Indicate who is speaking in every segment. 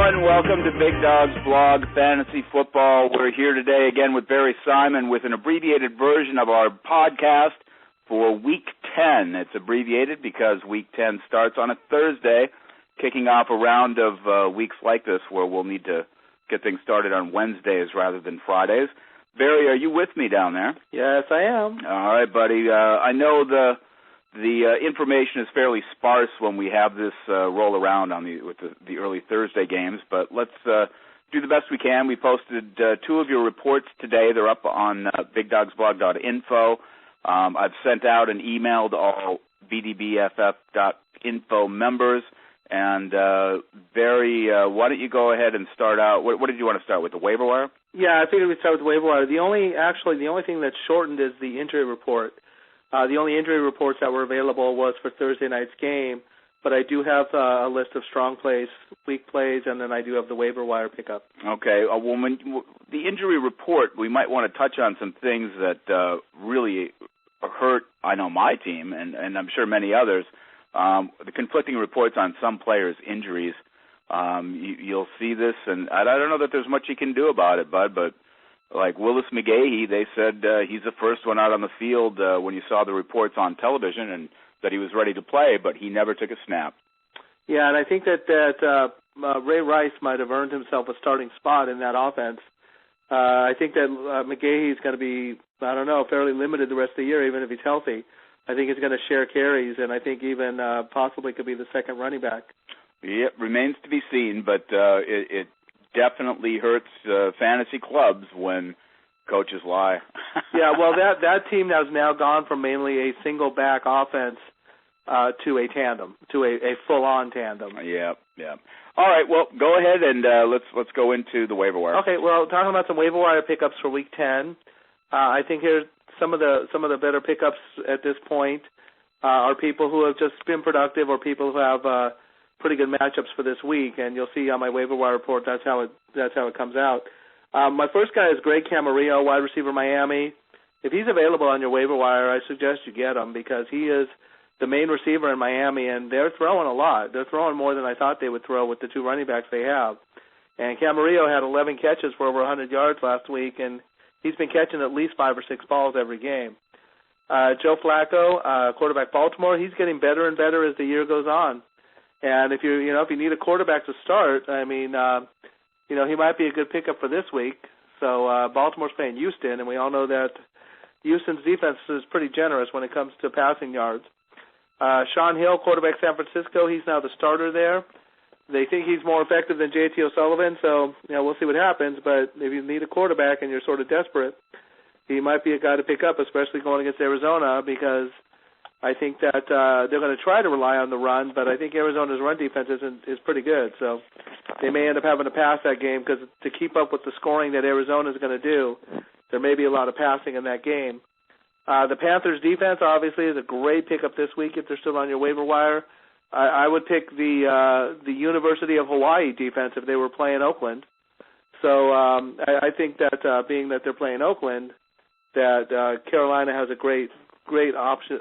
Speaker 1: everyone. Welcome to Big Dog's Blog Fantasy Football. We're here today again with Barry Simon with an abbreviated version of our podcast for Week 10. It's abbreviated because Week 10 starts on a Thursday, kicking off a round of weeks like this where we'll need to get things started on Wednesdays rather than Fridays. Barry, are you with me down there?
Speaker 2: Yes, I am.
Speaker 1: All right, buddy. I know the information is fairly sparse when we have this roll around on with the early Thursday games, but let's do the best we can. We posted two of your reports today. They're up on bigdogsblog.info. I've sent out an email to all bdbff.info members. And Barry, why don't you go ahead and start out? What did you want to start with, the waiver wire?
Speaker 2: Yeah, I figured we'd start with the waiver wire. The only thing that's shortened is the injury report. The only injury reports that were available was for Thursday night's game, but I do have a list of strong plays, weak plays, and then I do have the waiver wire pickup.
Speaker 1: Okay. When the injury report, we might want to touch on some things that really hurt, I know, my team, and I'm sure many others. The conflicting reports on some players' injuries. You'll see this, and I don't know that there's much you can do about it, bud, but like Willis McGahee, they said he's the first one out on the field when you saw the reports on television and that he was ready to play, but he never took a snap.
Speaker 2: Yeah, and I think that Ray Rice might have earned himself a starting spot in that offense. I think that McGahee's going to be, fairly limited the rest of the year, even if he's healthy. I think he's going to share carries, and I think even possibly could be the second running back.
Speaker 1: Yeah, remains to be seen, but it definitely hurts fantasy clubs when coaches lie.
Speaker 2: Yeah, well, that team has now gone from mainly a single back offense to a tandem, to a full-on tandem.
Speaker 1: Yeah. All right, well, go ahead and let's go into the waiver wire.
Speaker 2: Okay, well, talking about some waiver wire pickups for Week 10, I think here's some of the better pickups at this point are people who have just been productive or people who have pretty good matchups for this week, and you'll see on my waiver wire report that's how it comes out. My first guy is Greg Camarillo, wide receiver, Miami. If he's available on your waiver wire, I suggest you get him because he is the main receiver in Miami, and they're throwing a lot. They're throwing more than I thought they would throw with the two running backs they have. And Camarillo had 11 catches for over 100 yards last week, and he's been catching at least 5 or 6 balls every game. Joe Flacco, quarterback Baltimore, he's getting better and better as the year goes on. And if you need a quarterback to start, he might be a good pickup for this week. So Baltimore's playing Houston, and we all know that Houston's defense is pretty generous when it comes to passing yards. Sean Hill, quarterback San Francisco, he's now the starter there. They think he's more effective than J.T. O'Sullivan, so we'll see what happens. But if you need a quarterback and you're sort of desperate, he might be a guy to pick up, especially going against Arizona, because I think that they're going to try to rely on the run, but I think Arizona's run defense is pretty good. So they may end up having to pass that game because to keep up with the scoring that Arizona is going to do, there may be a lot of passing in that game. The Panthers' defense, obviously, is a great pickup this week if they're still on your waiver wire. I would pick the University of Hawaii defense if they were playing Oakland. So I think that being that they're playing Oakland, that Carolina has a great option.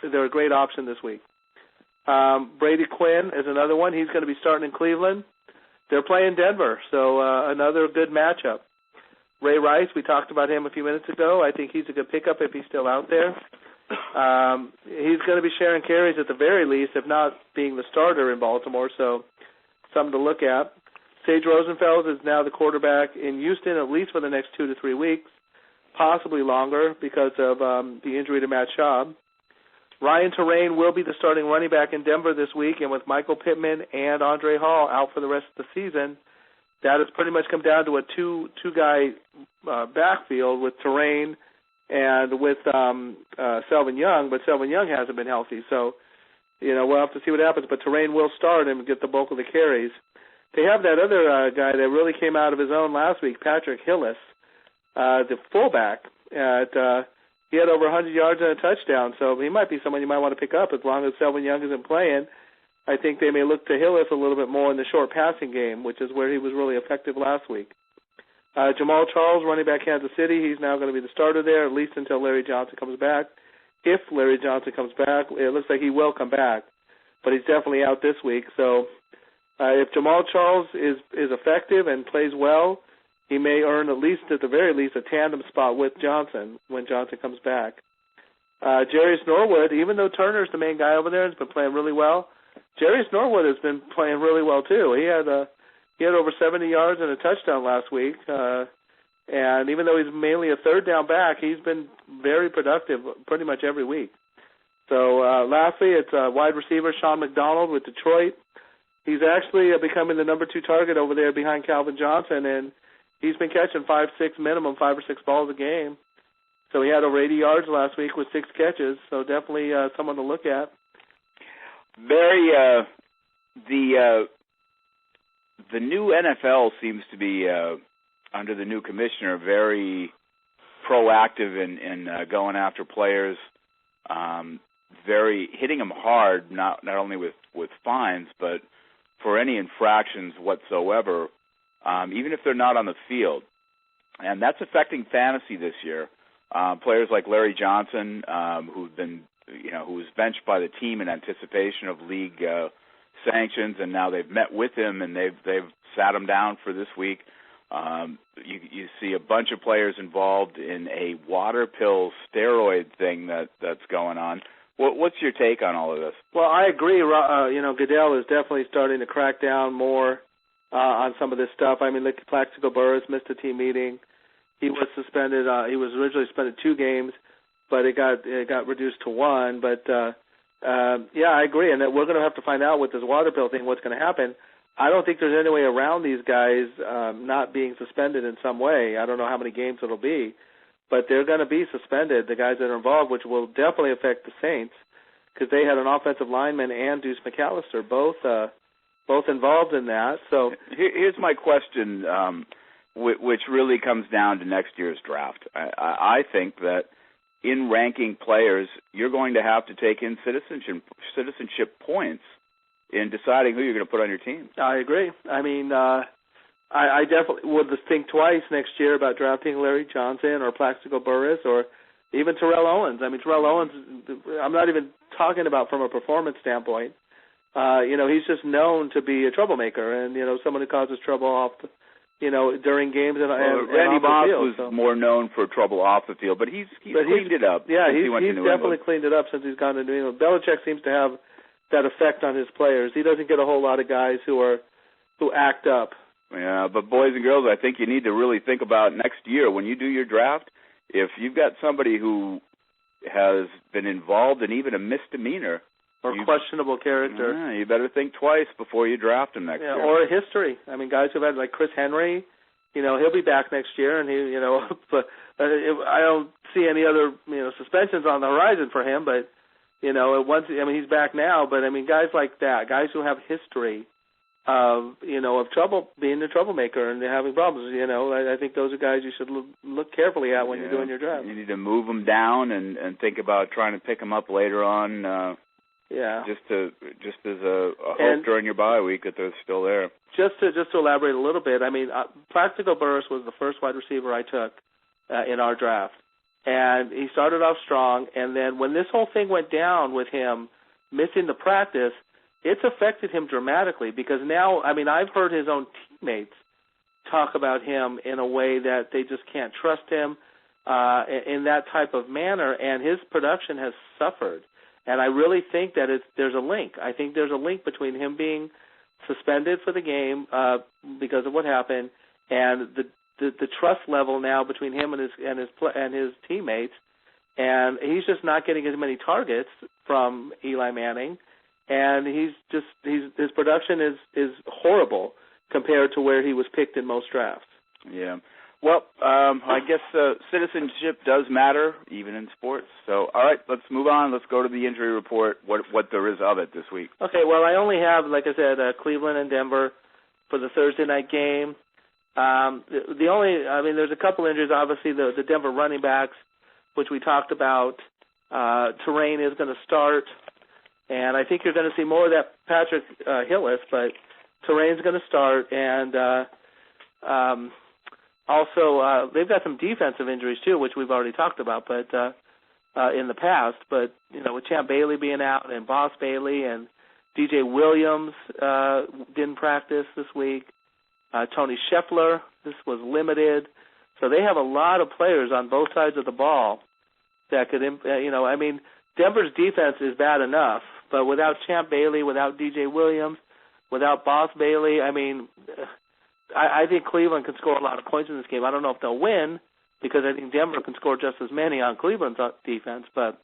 Speaker 2: They're a great option this week. Brady Quinn is another one. He's going to be starting in Cleveland. They're playing Denver, so another good matchup. Ray Rice, we talked about him a few minutes ago. I think he's a good pickup if he's still out there. He's going to be sharing carries at the very least, if not being the starter in Baltimore, so something to look at. Sage Rosenfeld is now the quarterback in Houston at least for the next 2 to 3 weeks, possibly longer because of the injury to Matt Schaub. Ryan Terrain will be the starting running back in Denver this week, and with Michael Pittman and Andre Hall out for the rest of the season, that has pretty much come down to a two-guy backfield with Terrain and with Selvin Young, but Selvin Young hasn't been healthy, so we'll have to see what happens. But Terrain will start and get the bulk of the carries. They have that other guy that really came out of his own last week, Patrick Hillis, the fullback. He had over 100 yards and a touchdown, so he might be someone you might want to pick up as long as Selvin Young isn't playing. I think they may look to Hillis a little bit more in the short passing game, which is where he was really effective last week. Jamal Charles, running back Kansas City, he's now going to be the starter there, at least until Larry Johnson comes back. If Larry Johnson comes back, it looks like he will come back, but he's definitely out this week. So If Jamal Charles is effective and plays well, he may earn at the very least, a tandem spot with Johnson when Johnson comes back. Jarius Norwood, even though Turner's the main guy over there and has been playing really well, Jarius Norwood has been playing really well too. He had over 70 yards and a touchdown last week, and even though he's mainly a third down back, he's been very productive pretty much every week. So lastly, it's wide receiver Sean McDonald with Detroit. He's actually becoming the number 2 target over there behind Calvin Johnson, and he's been catching 5 or 6 balls a game. So he had over 80 yards last week with 6 catches, so definitely someone to look at.
Speaker 1: The new NFL seems to be, under the new commissioner, very proactive in going after players, very hitting them hard, not only with fines, but for any infractions whatsoever, even if they're not on the field. And that's affecting fantasy this year. Players like Larry Johnson, who was benched by the team in anticipation of league sanctions, and now they've met with him and they've sat him down for this week. You see a bunch of players involved in a water pill steroid thing that's going on. What's your take on all of this?
Speaker 2: Well, I agree. Goodell is definitely starting to crack down more on some of this stuff. I mean, look, Plaxico Burress missed a team meeting. He was suspended. He was originally suspended 2 games, but it got reduced to 1. But I agree, and that we're going to have to find out with this water pill thing what's going to happen. I don't think there's any way around these guys not being suspended in some way. I don't know how many games it'll be, but they're going to be suspended, the guys that are involved, which will definitely affect the Saints because they had an offensive lineman and Deuce McAllister both involved in that. So
Speaker 1: here's my question, which really comes down to next year's draft. I think that in ranking players, you're going to have to take in citizenship points in deciding who you're going to put on your team. I
Speaker 2: agree. I mean, I definitely would think twice next year about drafting Larry Johnson or Plaxico Burress or even Terrell Owens. I mean, Terrell Owens, I'm not even talking about from a performance standpoint. He's just known to be a troublemaker and, someone who causes trouble off during games and
Speaker 1: Randy Moss was more known for trouble off the field, but he's cleaned it up.
Speaker 2: Yeah, he's definitely cleaned it up since he's gone to New England. Belichick seems to have that effect on his players. He doesn't get a whole lot of guys who act up.
Speaker 1: Yeah, but boys and girls, I think you need to really think about next year when you do your draft. If you've got somebody who has been involved in even a misdemeanor
Speaker 2: or questionable character,
Speaker 1: you better think twice before you draft him next year.
Speaker 2: Or a history. I mean, guys who've had like Chris Henry, he'll be back next year, and but I don't see any other suspensions on the horizon for him. But he's back now. But I mean, guys like that, guys who have history of trouble, being a troublemaker and having problems. I think those are guys you should look carefully at when you're doing your draft.
Speaker 1: You need to move them down and think about trying to pick them up later on. Just as a hope during your bye week that they're still there.
Speaker 2: Just to elaborate a little bit, I mean, Plaxico Burress was the first wide receiver I took in our draft, and he started off strong. And then when this whole thing went down with him missing the practice, it's affected him dramatically because now, I mean, I've heard his own teammates talk about him in a way that they just can't trust him in that type of manner, and his production has suffered. And I really think that there's a link. I think there's a link between him being suspended for the game because of what happened, and the trust level now between him and his teammates. And he's just not getting as many targets from Eli Manning, and his production is horrible compared to where he was picked in most drafts.
Speaker 1: Yeah. Well, I guess citizenship does matter, even in sports. So, all right, let's move on. Let's go to the injury report, what there is of it this week.
Speaker 2: Okay, well, I only have, like I said, Cleveland and Denver for the Thursday night game. There's a couple injuries. Obviously, the Denver running backs, which we talked about. Terrain is going to start, and I think you're going to see more of that Patrick Hillis, but Terrain's going to start, and also, they've got some defensive injuries, too, which we've already talked about but in the past. But, with Champ Bailey being out and Boss Bailey and DJ Williams didn't practice this week. Tony Scheffler, this was limited. So they have a lot of players on both sides of the ball that could, Denver's defense is bad enough, but without Champ Bailey, without DJ Williams, without Boss Bailey, I think Cleveland can score a lot of points in this game. I don't know if they'll win because I think Denver can score just as many on Cleveland's defense, but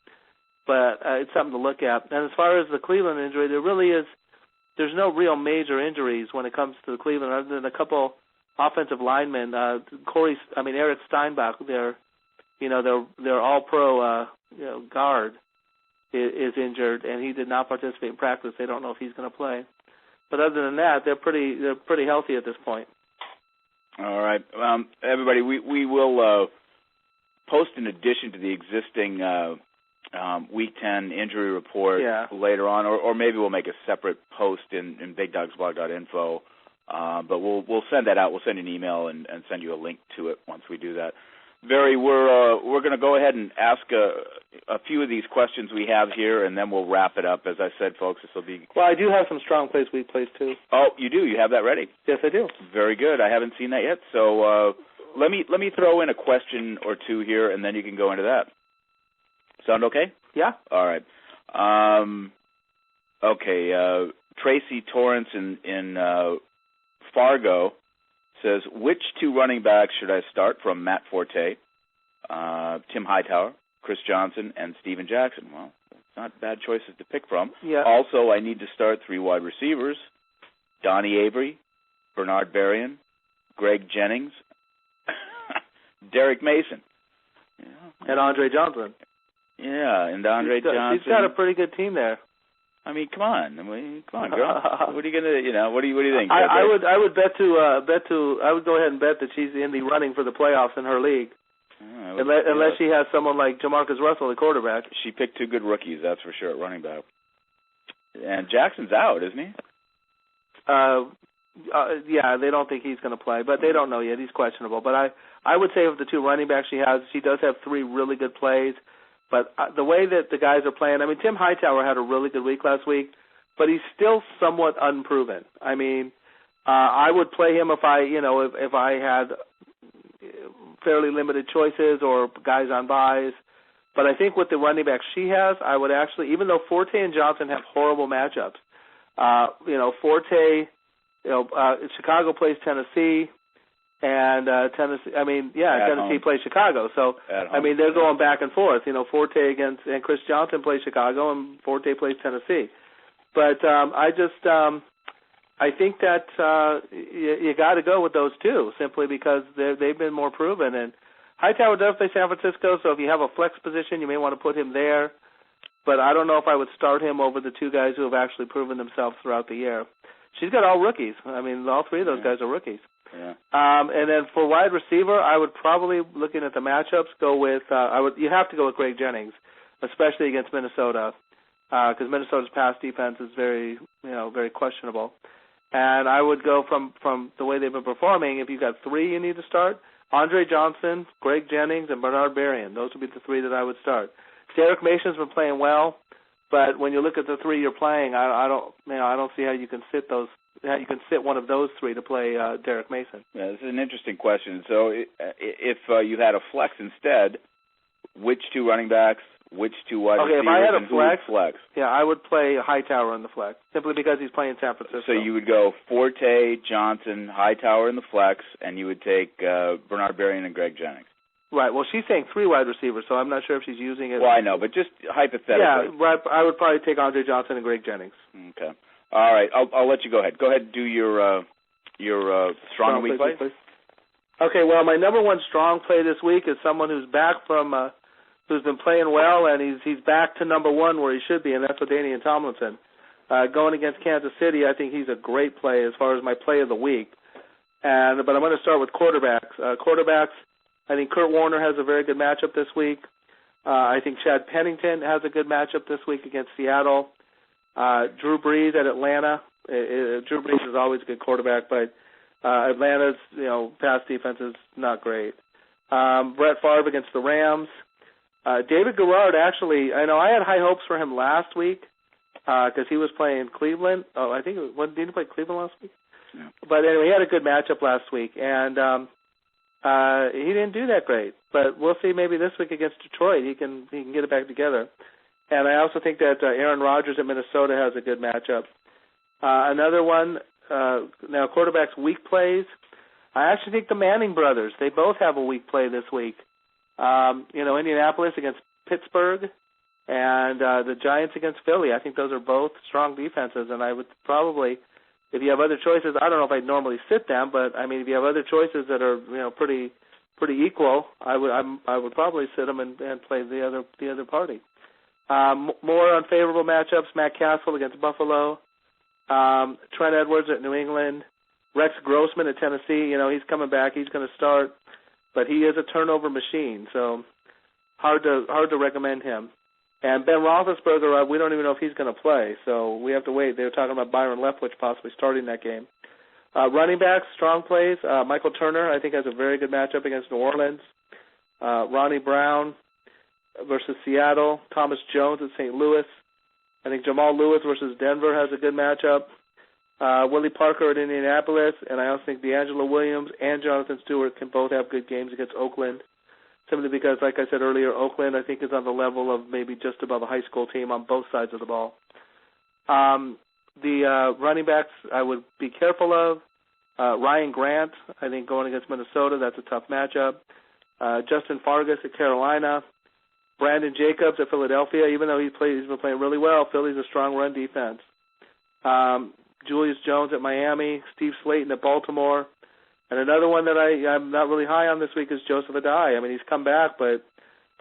Speaker 2: it's something to look at. And as far as the Cleveland injury, there's no real major injuries when it comes to the Cleveland other than a couple offensive linemen. Eric Steinbach, their all-pro guard is injured, and he did not participate in practice. They don't know if he's going to play. But other than that, they're pretty healthy at this point.
Speaker 1: All right, everybody, we will post in addition to the existing Week 10 injury report later on, or maybe we'll make a separate post in BigDogsBlog.info. But we'll send that out. We'll send an email and send you a link to it once we do that. Barry, we're going to go ahead and ask a few of these questions we have here, and then we'll wrap it up. As I said, folks, this will be.
Speaker 2: Well, I do have some strong plays, weak plays too.
Speaker 1: Oh, you do? You have that ready?
Speaker 2: Yes, I do.
Speaker 1: Very good. I haven't seen that yet. So let me throw in a question or two here, and then you can go into that. Sound okay?
Speaker 2: Yeah.
Speaker 1: All right. Okay. Tracy Torrance in Fargo says, which two running backs should I start from Matt Forte, Tim Hightower, Chris Johnson, and Steven Jackson? Well, it's not bad choices to pick from.
Speaker 2: Yeah.
Speaker 1: Also, I need to start 3 wide receivers, Donnie Avery, Bernard Berrien, Greg Jennings, Derek Mason.
Speaker 2: And Andre Johnson.
Speaker 1: Yeah, and Andre Johnson.
Speaker 2: He's got a pretty good team there.
Speaker 1: Come on, girl. What are you gonna, What do you think?
Speaker 2: I would I would go ahead and bet that she's in the running for the playoffs in her league, unless she has someone like Jamarcus Russell, the quarterback.
Speaker 1: She picked 2 good rookies, that's for sure, at running back. And Jackson's out, isn't he?
Speaker 2: Yeah, they don't think he's going to play, but they don't know yet. He's questionable. But I would say of the 2 running backs she does have 3 really good plays. But the way that the guys are playing, Tim Hightower had a really good week last week, but he's still somewhat unproven. I would play him if I had fairly limited choices or guys on buys. But I think with the running back she has, I would actually, even though Forte and Johnson have horrible matchups, Forte, Chicago plays Tennessee. And Tennessee, Tennessee plays Chicago. So, they're going back and forth. Forte and Chris Johnson plays Chicago, and Forte plays Tennessee. But I think that you got to go with those 2 simply because they've been more proven. And Hightower does play San Francisco, so if you have a flex position, you may want to put him there. But I don't know if I would start him over the 2 guys who have actually proven themselves throughout the year. She's got all rookies. All 3 of those guys are rookies.
Speaker 1: Yeah.
Speaker 2: And then for wide receiver, I would probably, looking at the matchups, go with you have to go with Greg Jennings, especially against Minnesota, because Minnesota's pass defense is very questionable. And I would go from the way they've been performing. If you've got 3 you need to start, Andre Johnson, Greg Jennings, and Bernard Berrien. Those would be the 3 that I would start. Derek Mason's been playing well, but when you look at the 3 you're playing, I don't see how you can sit those. You can sit one of those 3 to play Derek Mason.
Speaker 1: Yeah, this is an interesting question. So if you had a flex instead, which 2 running backs, which 2 wide receivers,
Speaker 2: if I had a
Speaker 1: flex?
Speaker 2: Yeah, I would play Hightower in the flex, simply because he's playing San Francisco.
Speaker 1: So you would go Forte, Johnson, Hightower in the flex, and you would take Bernard Berrien and Greg Jennings.
Speaker 2: Right. Well, she's saying 3 wide receivers, so I'm not sure if she's using it.
Speaker 1: Well, I know, but just hypothetically.
Speaker 2: Yeah, right. I would probably take Andre Johnson and Greg Jennings.
Speaker 1: Okay. All right, I'll let you go ahead. Go ahead and do your strong and weak play.
Speaker 2: Okay, well, my number 1 strong play this week is someone who's back from who's been playing well, and he's back to number 1 where he should be, and that's LaDainian Tomlinson. Going against Kansas City, I think he's a great play as far as my play of the week. But I'm going to start with quarterbacks. I think Kurt Warner has a very good matchup this week. I think Chad Pennington has a good matchup this week against Seattle. Drew Brees at Atlanta. Drew Brees is always a good quarterback, but Atlanta's pass defense is not great. Brett Favre against the Rams. David Garrard, actually, I know I had high hopes for him last week, because he was playing Cleveland. Oh, I think didn't he play Cleveland last week?
Speaker 1: Yeah.
Speaker 2: But anyway, he had a good matchup last week, and he didn't do that great. But we'll see maybe this week against Detroit he can get it back together. And I also think that Aaron Rodgers at Minnesota has a good matchup. Another one, now quarterbacks weak plays. I actually think the Manning brothers, they both have a weak play this week. Indianapolis against Pittsburgh and the Giants against Philly. I think those are both strong defenses, and I would probably, if you have other choices, I don't know if I'd normally sit them, but I mean, if you have other choices that are pretty equal, I would probably sit them and play the other party. More unfavorable matchups: Matt Castle against Buffalo, Trent Edwards at New England, Rex Grossman at Tennessee. He's coming back; he's going to start, but he is a turnover machine, so hard to recommend him. And Ben Roethlisberger, we don't even know if he's going to play, so we have to wait. They were talking about Byron Leftwich possibly starting that game. Running backs, strong plays. Michael Turner, I think, has a very good matchup against New Orleans. Ronnie Brown versus Seattle. Thomas Jones at St. Louis. I think Jamal Lewis versus Denver has a good matchup. Willie Parker at Indianapolis. And I also think D'Angelo Williams and Jonathan Stewart can both have good games against Oakland. Simply because, like I said earlier, Oakland, I think, is on the level of maybe just above a high school team on both sides of the ball. The running backs I would be careful of. Ryan Grant, I think, going against Minnesota, that's a tough matchup. Justin Fargas at Carolina. Brandon Jacobs at Philadelphia, even though he's been playing really well, Philly's a strong run defense. Julius Jones at Miami. Steve Slayton at Baltimore. And another one that I'm not really high on this week is Joseph Adai. I mean, he's come back, but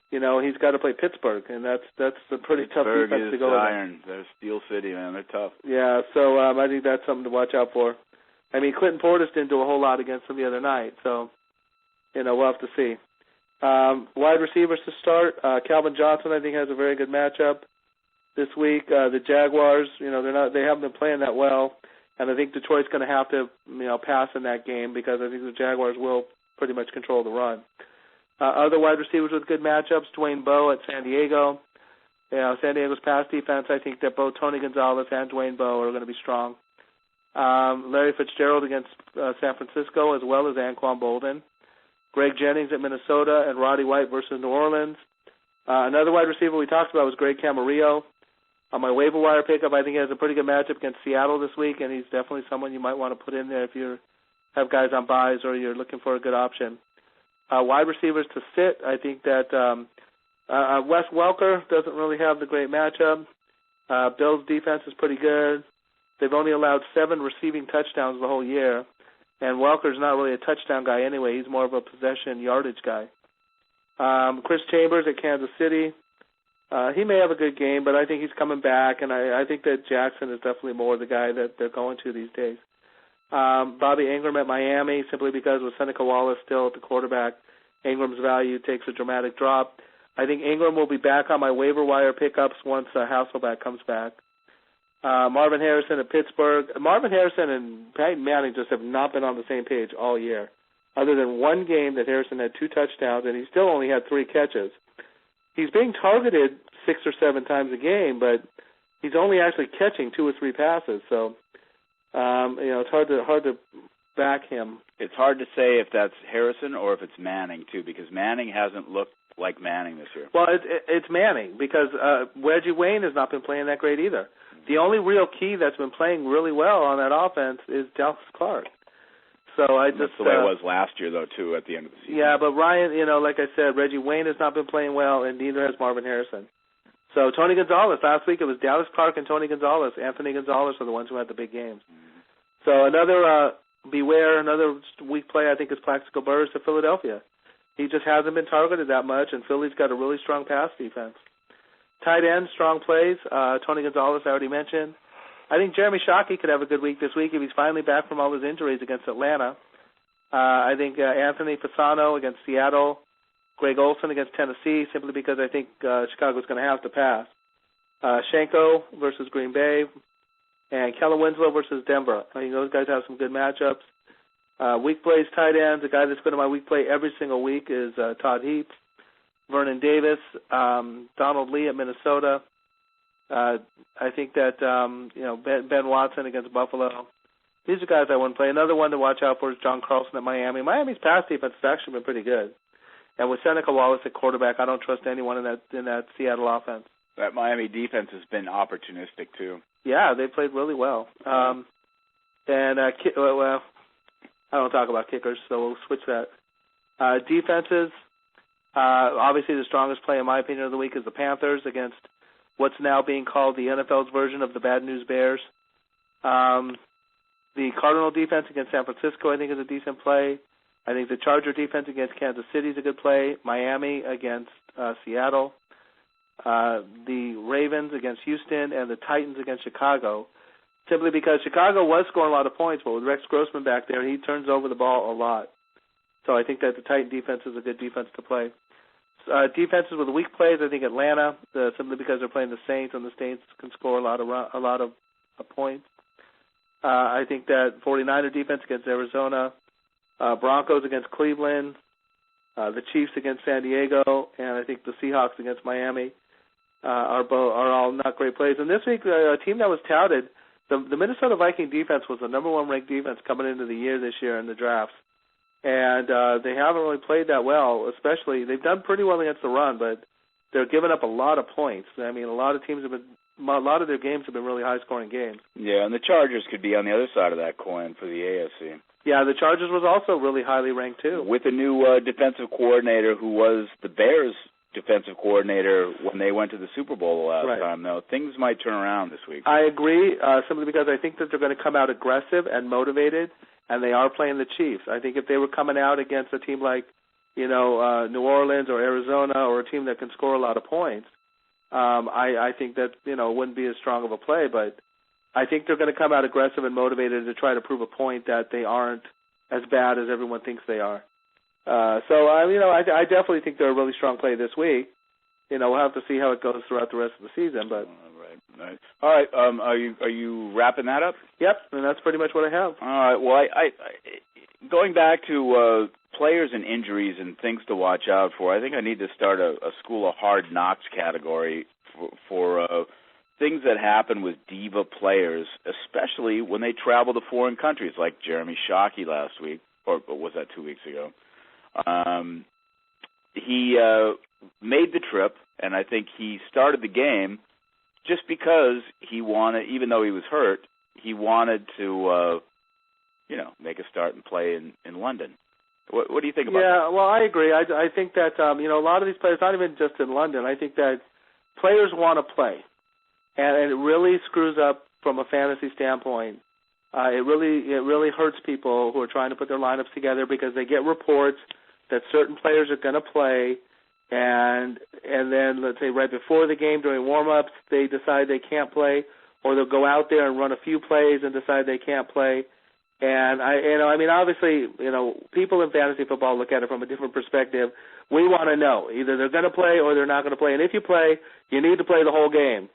Speaker 2: he's got to play Pittsburgh, and that's a pretty tough defense to go against.
Speaker 1: Iron. They're Steel City, man. They're tough.
Speaker 2: Yeah, so I think that's something to watch out for. I mean, Clinton Portis didn't do a whole lot against them the other night, so we'll have to see. Wide receivers to start. Calvin Johnson, I think, has a very good matchup this week. The Jaguars, they haven't been playing that well. And I think Detroit's going to have to, pass in that game because I think the Jaguars will pretty much control the run. Other wide receivers with good matchups: Dwayne Bowe at San Diego. San Diego's pass defense, I think that both Tony Gonzalez and Dwayne Bowe are going to be strong. Larry Fitzgerald against San Francisco, as well as Anquan Bolden. Greg Jennings at Minnesota and Roddy White versus New Orleans. Another wide receiver we talked about was Greg Camarillo. On my waiver wire pickup, I think he has a pretty good matchup against Seattle this week, and he's definitely someone you might want to put in there if you have guys on buys or you're looking for a good option. Wide receivers to sit, I think that Wes Welker doesn't really have the great matchup. Bills' defense is pretty good. They've only allowed 7 receiving touchdowns the whole year, and Welker's not really a touchdown guy anyway. He's more of a possession yardage guy. Chris Chambers at Kansas City. He may have a good game, but I think he's coming back, and I think that Jackson is definitely more the guy that they're going to these days. Bobby Ingram at Miami, simply because with Seneca Wallace still at the quarterback, Ingram's value takes a dramatic drop. I think Ingram will be back on my waiver wire pickups once Hasselbeck comes back. Marvin Harrison at Pittsburgh. Marvin Harrison and Peyton Manning just have not been on the same page all year, other than one game that Harrison had 2 touchdowns, and he still only had 3 catches. He's being targeted 6 or 7 times a game, but he's only actually catching 2 or 3 passes. So, it's hard to back him.
Speaker 1: It's hard to say if that's Harrison or if it's Manning too, because Manning hasn't looked like Manning this year.
Speaker 2: Well, it's Manning because Reggie Wayne has not been playing that great either. The only real key that's been playing really well on that offense is Dallas Clark. So
Speaker 1: that's the way it was last year, though, too, at the end of the season.
Speaker 2: Yeah, but Ryan, like I said, Reggie Wayne has not been playing well, and neither has Marvin Harrison. So Tony Gonzalez, last week it was Dallas Clark and Tony Gonzalez. Anthony Gonzalez are the ones who had the big games. Mm-hmm. So another weak play, I think, is Plaxico Burress of Philadelphia. He just hasn't been targeted that much, and Philly's got a really strong pass defense. Tight end, strong plays. Tony Gonzalez, I already mentioned. I think Jeremy Shockey could have a good week this week if he's finally back from all his injuries against Atlanta. I think Anthony Fasano against Seattle, Greg Olsen against Tennessee, simply because I think Chicago's going to have to pass. Shenko versus Green Bay, and Kellen Winslow versus Denver. I think those guys have some good matchups. Weak plays, tight ends. The guy that's been in my weak play every single week is Todd Heap, Vernon Davis, Donald Lee at Minnesota, I think that Ben Watson against Buffalo. These are guys I wouldn't play. Another one to watch out for is John Carlson at Miami. Miami's pass defense has actually been pretty good. And with Seneca Wallace at quarterback, I don't trust anyone in that Seattle offense.
Speaker 1: That Miami defense has been opportunistic too.
Speaker 2: Yeah, they played really well. I don't talk about kickers, so we'll switch that. Defenses, obviously the strongest play in my opinion of the week is the Panthers against what's now being called the NFL's version of the Bad News Bears. The Cardinal defense against San Francisco, I think, is a decent play. I think the Charger defense against Kansas City is a good play. Miami against Seattle. The Ravens against Houston, and the Titans against Chicago, simply because Chicago was scoring a lot of points, but with Rex Grossman back there, he turns over the ball a lot. So I think that the Titan defense is a good defense to play. Defenses with weak plays, I think Atlanta, simply because they're playing the Saints, and the Saints can score a lot of points. I think that 49er defense against Arizona, Broncos against Cleveland, the Chiefs against San Diego, and I think the Seahawks against Miami are all not great plays. And this week, a team that was touted, the Minnesota Viking defense was the number one ranked defense coming into the year this year in the drafts. And they haven't really played that well, especially. They've done pretty well against the run, but they're giving up a lot of points. I mean, a lot of their games have been really high-scoring games.
Speaker 1: Yeah, and the Chargers could be on the other side of that coin for the AFC.
Speaker 2: Yeah, the Chargers was also really highly ranked, too.
Speaker 1: With a new defensive coordinator who was the Bears' defensive coordinator when they went to the Super Bowl the last time, though. Things might turn around this week. I
Speaker 2: agree, simply because I think that they're going to come out aggressive and motivated, and they are playing the Chiefs. I think if they were coming out against a team like, New Orleans or Arizona, or a team that can score a lot of points, I think that, it wouldn't be as strong of a play, but I think they're going to come out aggressive and motivated to try to prove a point that they aren't as bad as everyone thinks they are. I definitely think they're a really strong play this week. We'll have to see how it goes throughout the rest of the season. But
Speaker 1: all right. Are you wrapping that up?
Speaker 2: Yep, and that's pretty much what I have.
Speaker 1: All right. Well, I going back to players and injuries and things to watch out for, I think I need to start a School of Hard Knocks category for things that happen with diva players, especially when they travel to foreign countries, like Jeremy Shockey last week, or was that 2 weeks ago? He made the trip, and I think he started the game just because he wanted, even though he was hurt, he wanted to, make a start and play in London. What do you think about that?
Speaker 2: Yeah, well, I agree. I think that, a lot of these players, not even just in London, I think that players want to play. And it really screws up from a fantasy standpoint. It really hurts people who are trying to put their lineups together because they get reports that certain players are going to play, and then, let's say, right before the game during warm-ups, they decide they can't play, or they'll go out there and run a few plays and decide they can't play. And obviously, people in fantasy football look at it from a different perspective. We want to know either they're going to play or they're not going to play. And if you play, you need to play the whole game.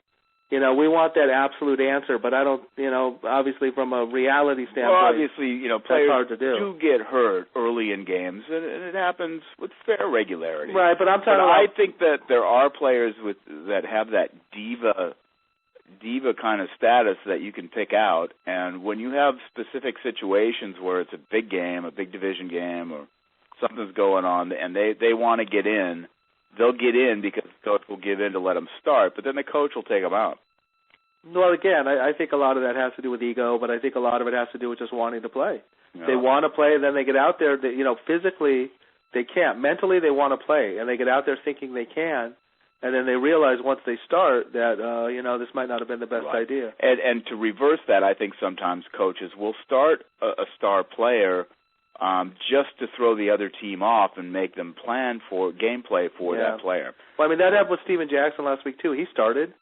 Speaker 2: We want that absolute answer, but I don't, obviously from a reality standpoint,
Speaker 1: well, obviously, players
Speaker 2: hard to do
Speaker 1: get hurt early in games, and it happens with fair regularity.
Speaker 2: Right, but
Speaker 1: I think that there are players that have that diva kind of status that you can pick out, and when you have specific situations where it's a big game, a big division game, or something's going on, and they want to get in, they'll get in because the coach will give in to let them start, but then the coach will take them out.
Speaker 2: Well, again, I think a lot of that has to do with ego, but I think a lot of it has to do with just wanting to play. Yeah. They want to play, and then they get out there. Physically, they can't. Mentally, they want to play, and they get out there thinking they can, and then they realize once they start that, this might not have been the best idea.
Speaker 1: And to reverse that, I think sometimes coaches will start a star player just to throw the other team off and make them plan for gameplay for that player.
Speaker 2: Well, that happened with Steven Jackson last week, too. He started,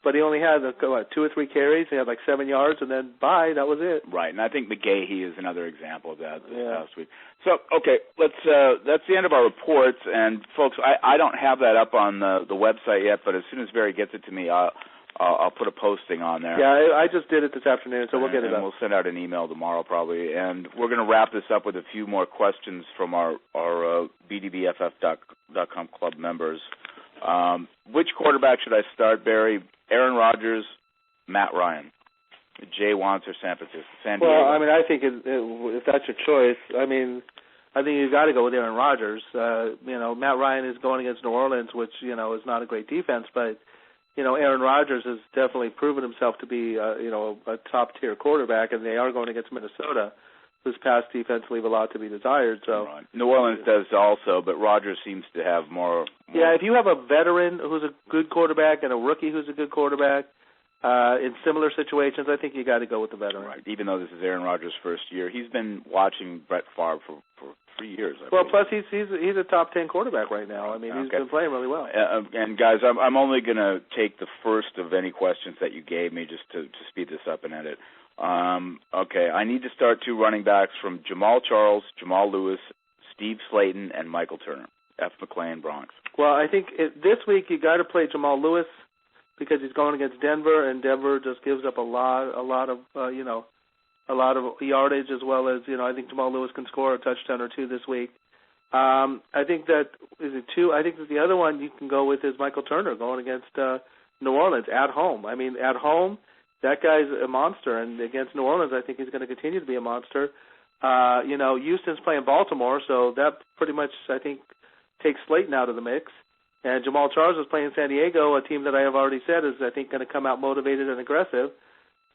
Speaker 2: but he only had 2 or 3 carries. He had 7 yards, and then that was it. Right,
Speaker 1: and I think McGahee is another example of that this past week. So, okay, that's the end of our reports. And, folks, I don't have that up on the website yet, but as soon as Barry gets it to me, I'll put a posting on there.
Speaker 2: Yeah, I just did it this afternoon, so we'll get it up.
Speaker 1: We'll send out an email tomorrow probably. And we're going to wrap this up with a few more questions from our BDBFF.com club members. Which quarterback should I start, Barry? Aaron Rodgers, Matt Ryan. Jay wants or San Diego.
Speaker 2: Well, I mean, I think if that's your choice, I mean, I think you've got to go with Aaron Rodgers. Matt Ryan is going against New Orleans, which, is not a great defense, but, Aaron Rodgers has definitely proven himself to be, a top-tier quarterback, and they are going against Minnesota, whose pass defense leave a lot to be desired. So
Speaker 1: right. New Orleans does also, but Rodgers seems to have more.
Speaker 2: Yeah, if you have a veteran who's a good quarterback and a rookie who's a good quarterback, in similar situations, I think you got to go with the veteran.
Speaker 1: Right. Even though this is Aaron Rodgers' first year, he's been watching Brett Favre for 3 years.
Speaker 2: Well, plus he's a top 10 quarterback right now. I mean, he's been playing really well.
Speaker 1: And guys, I'm only going to take the first of any questions that you gave me just to speed this up and end it. Okay, I need to start 2 running backs from Jamal Charles, Jamal Lewis, Steve Slayton, and Michael Turner. F. McLean, Bronx.
Speaker 2: Well, I think this week you got to play Jamal Lewis, because he's going against Denver, and Denver just gives up a lot of yardage, as well as, I think Jamal Lewis can score a touchdown or 2 this week. I think that is it 2. I think that the other one you can go with is Michael Turner going against New Orleans at home. I mean, at home, that guy's a monster, and against New Orleans, I think he's going to continue to be a monster. Houston's playing Baltimore, so that pretty much, I think, takes Slayton out of the mix. And Jamal Charles is playing San Diego, a team that I have already said is, I think, going to come out motivated and aggressive.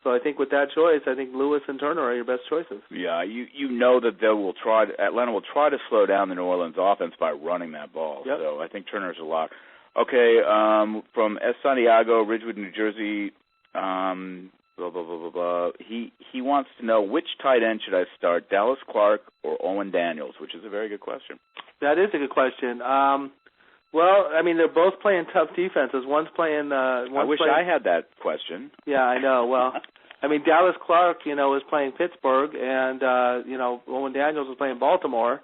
Speaker 2: So I think with that choice, I think Lewis and Turner are your best choices.
Speaker 1: Yeah, you know that Atlanta will try to slow down the New Orleans offense by running that ball.
Speaker 2: Yep.
Speaker 1: So I think Turner's a lock. Okay, from San Diego, Ridgewood, New Jersey, blah, blah, blah, blah, blah. He wants to know, which tight end should I start, Dallas Clark or Owen Daniels, which is a very good question.
Speaker 2: That is a good question. Well, I mean, they're both playing tough defenses. One's playing. I
Speaker 1: wish I had that question.
Speaker 2: Yeah, I know. Well, I mean, Dallas Clark, is playing Pittsburgh, and Owen Daniels is playing Baltimore.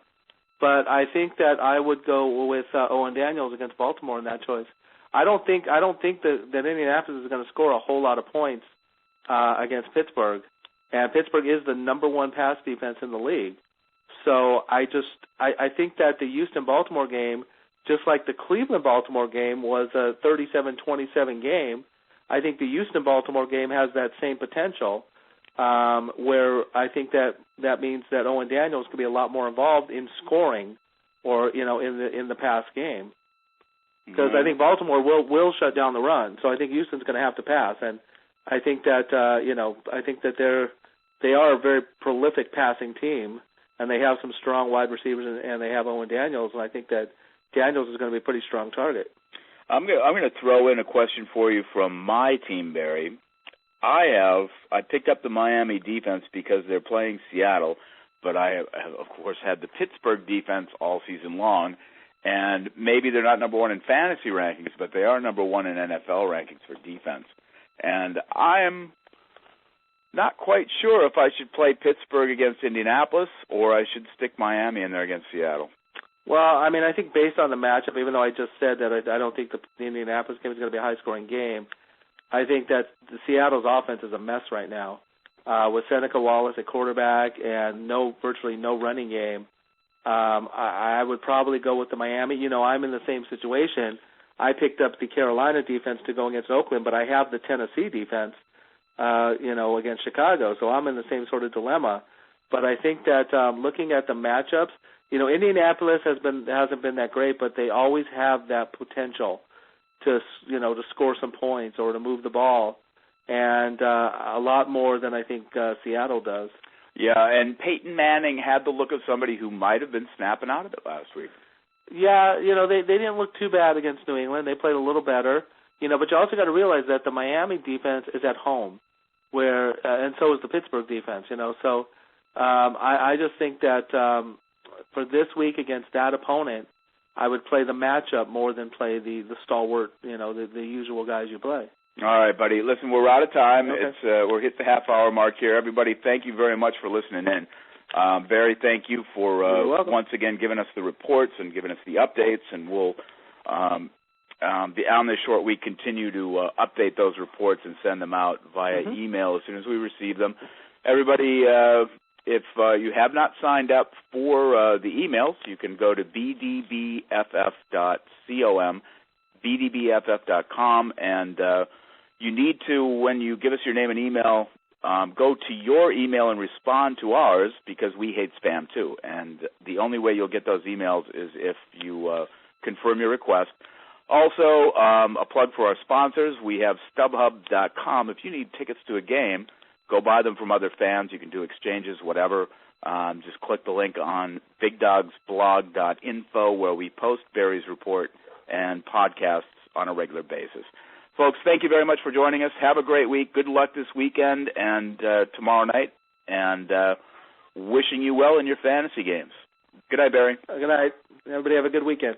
Speaker 2: But I think that I would go with Owen Daniels against Baltimore in that choice. I don't think that Indianapolis is going to score a whole lot of points against Pittsburgh, and Pittsburgh is the number 1 pass defense in the league. So I think that the Houston-Baltimore game, just like the Cleveland-Baltimore game was a 37-27 game, I think the Houston-Baltimore game has that same potential, where I think that means that Owen Daniels could be a lot more involved in scoring, or in the pass game, because I think Baltimore will shut down the run. So I think Houston's going to have to pass, and I think that they are a very prolific passing team, and they have some strong wide receivers, and they have Owen Daniels, and I think that Daniels is going to be a pretty strong target.
Speaker 1: I'm going to throw in a question for you from my team, Barry. I picked up the Miami defense because they're playing Seattle, but I have, of course, had the Pittsburgh defense all season long, and maybe they're not number 1 in fantasy rankings, but they are number 1 in NFL rankings for defense. And I am not quite sure if I should play Pittsburgh against Indianapolis or I should stick Miami in there against Seattle.
Speaker 2: Well, I mean, I think based on the matchup, even though I just said that I don't think the Indianapolis game is going to be a high-scoring game, I think that the Seattle's offense is a mess right now. With Seneca Wallace at quarterback and virtually no running game, I would probably go with the Miami. I'm in the same situation. I picked up the Carolina defense to go against Oakland, but I have the Tennessee defense, against Chicago, so I'm in the same sort of dilemma. But I think that looking at the matchups, Indianapolis hasn't been that great, but they always have that potential to score some points or to move the ball, and a lot more than I think Seattle does.
Speaker 1: Yeah, and Peyton Manning had the look of somebody who might have been snapping out of it last week.
Speaker 2: Yeah, they didn't look too bad against New England. They played a little better, but you also got to realize that the Miami defense is at home, and so is the Pittsburgh defense. So I just think that. For this week against that opponent, I would play the matchup more than play the stalwart, the usual guys you play.
Speaker 1: All right, buddy. Listen, we're out of time.
Speaker 2: Okay.
Speaker 1: We're hit the half-hour mark here. Everybody, thank you very much for listening in. Barry, thank you for once again giving us the reports and giving us the updates, and we'll on this short week continue to update those reports and send them out via email as soon as we receive them. Everybody, if you have not signed up for the emails, you can go to bdbff.com, bdbff.com, and you need to, when you give us your name and email, go to your email and respond to ours, because we hate spam too. And the only way you'll get those emails is if you confirm your request. Also, a plug for our sponsors. We have StubHub.com. If you need tickets to a game, go buy them from other fans. You can do exchanges, whatever. Just click the link on BigDogsBlog.info, where we post Barry's report and podcasts on a regular basis. Folks, thank you very much for joining us. Have a great week. Good luck this weekend and tomorrow night, and wishing you well in your fantasy games. Good night, Barry.
Speaker 2: Good night. Everybody have a good weekend.